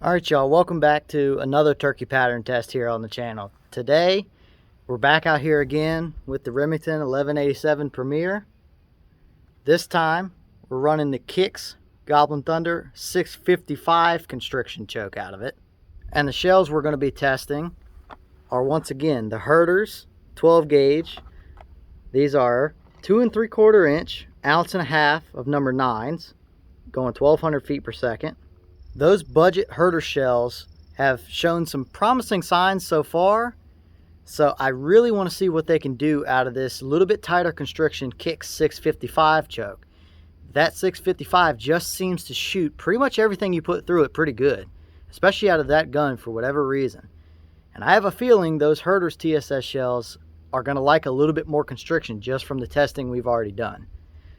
Alright y'all, welcome back to another turkey pattern test here on the channel. Today, we're back out here again with the Remington 1187 Premier. This time, we're running the Kicks Gobblin Thunder 655 constriction choke out of it. And the shells we're going to be testing are once again the Herters 12 gauge. These are 2 3/4 inch, 1.5 ounce of number 9s, going 1200 feet per second. Those budget Herter shells have shown some promising signs so far, so I really want to see what they can do out of this little bit tighter constriction Kicks 655 choke. That 655 just seems to shoot pretty much everything you put through it pretty good, especially out of that gun for whatever reason. And I have a feeling those Herter's TSS shells are going to like a little bit more constriction just from the testing we've already done.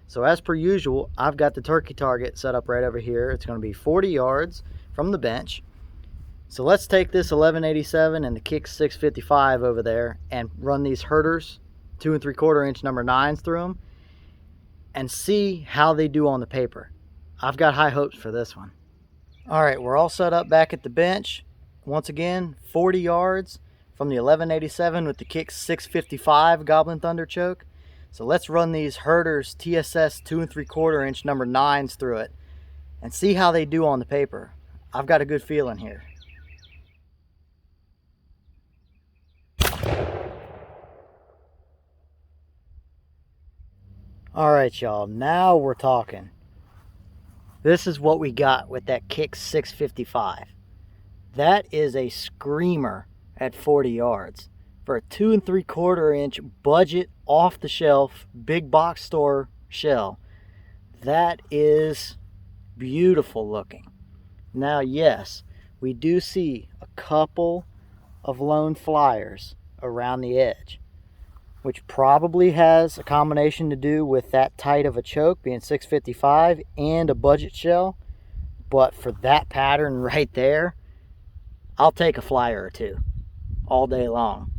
So as per usual, I've got the turkey target set up right over here. It's going to be 40 yards from the bench. So let's take this 1187 and the Kicks 655 over there and run these Herters 2 3/4 inch number 9s through them and see how they do on the paper. I've got high hopes for this one. All right, we're all set up back at the bench. Once again, 40 yards from the 1187 with the Kicks 655 Gobblin Thunder choke. So let's run these Herters TSS 2 3/4 inch number 9s through it and see how they do on the paper. I've got a good feeling here. All right, y'all, now we're talking. This is what we got with that Kicks 655. That is a screamer at 40 yards. For a 2 3/4 inch budget off the shelf big box store shell, that is beautiful looking. Now yes, we do see a couple of lone flyers around the edge, which probably has a combination to do with that tight of a choke being 655 and a budget shell. But for that pattern right there, I'll take a flyer or two all day long.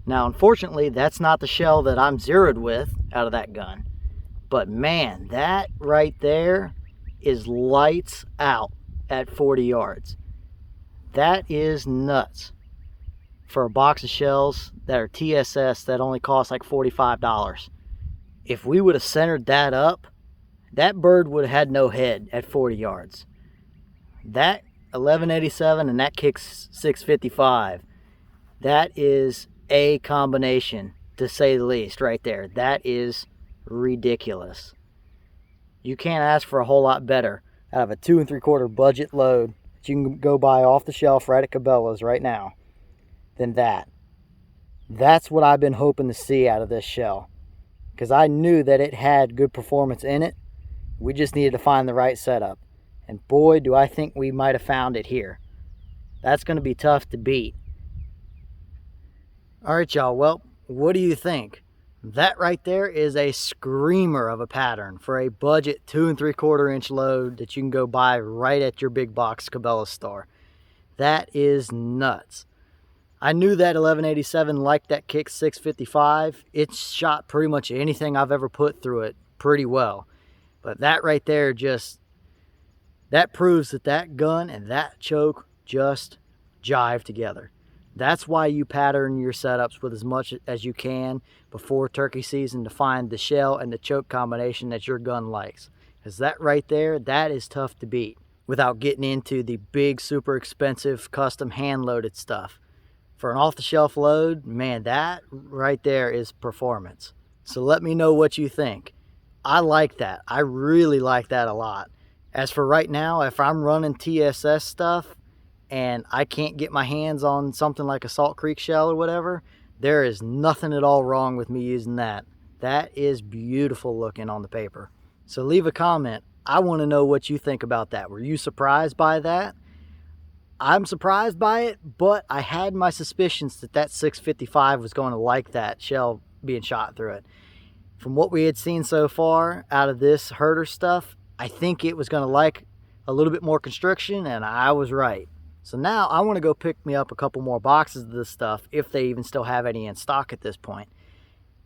Now, unfortunately, that's not the shell that I'm zeroed with out of that gun. But man, that right there is lights out at 40 yards. That is nuts for a box of shells that are TSS that only cost like $45. If we would have centered that up, that bird would have had no head at 40 yards. That 1187 and that Kicks 655, that is a combination, to say the least, right there. That is ridiculous. You can't ask for a whole lot better out of a 2 3/4 budget load that you can go buy off the shelf right at Cabela's right now than that. That's what I've been hoping to see out of this shell, because I knew that it had good performance in it. We just needed to find the right setup, and boy, do I think we might have found it here. That's going to be tough to beat. All right, y'all, well, what do you think? That right there is a screamer of a pattern for a budget 2 3/4 inch load that you can go buy right at your big box Cabela's store. That is nuts. I knew that 1187 liked that Kicks 655. It shot pretty much anything I've ever put through it pretty well. But that right there that proves that that gun and that choke just jive together. That's why you pattern your setups with as much as you can before turkey season to find the shell and the choke combination that your gun likes. Because that right there, that is tough to beat without getting into the big, super expensive, custom hand-loaded stuff. For an off-the-shelf load, man, that right there is performance. So let me know what you think. I like that. I really like that a lot. As for right now, if I'm running TSS stuff, and I can't get my hands on something like a Salt Creek shell or whatever, there is nothing at all wrong with me using that. That is beautiful looking on the paper. So leave a comment. I want to know what you think about that. Were you surprised by that? I'm surprised by it, but I had my suspicions that that 655 was going to like that shell being shot through it. From what we had seen so far out of this Herter stuff, I think it was going to like a little bit more constriction, and I was right. So now I want to go pick me up a couple more boxes of this stuff, if they even still have any in stock at this point.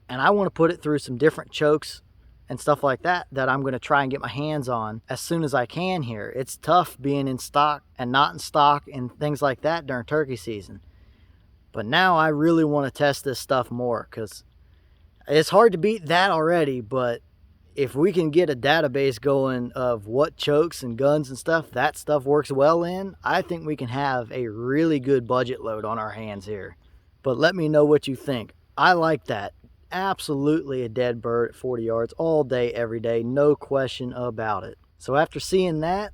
And I want to put it through some different chokes and stuff like that I'm going to try and get my hands on as soon as I can here. It's tough being in stock and not in stock and things like that during turkey season. But now I really want to test this stuff more, because it's hard to beat that already. But if we can get a database going of what chokes and guns and stuff, that stuff works well in, I think we can have a really good budget load on our hands here. But let me know what you think. I like that. Absolutely a dead bird at 40 yards all day, every day, no question about it. So after seeing that,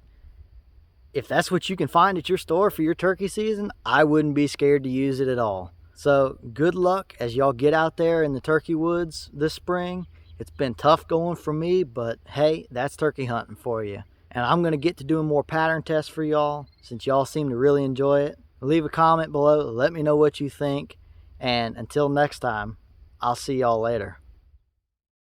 if that's what you can find at your store for your turkey season, I wouldn't be scared to use it at all. So good luck as y'all get out there in the turkey woods this spring. It's been tough going for me, but hey, that's turkey hunting for you. And I'm going to get to doing more pattern tests for y'all, since y'all seem to really enjoy it. Leave a comment below, let me know what you think, and until next time, I'll see y'all later.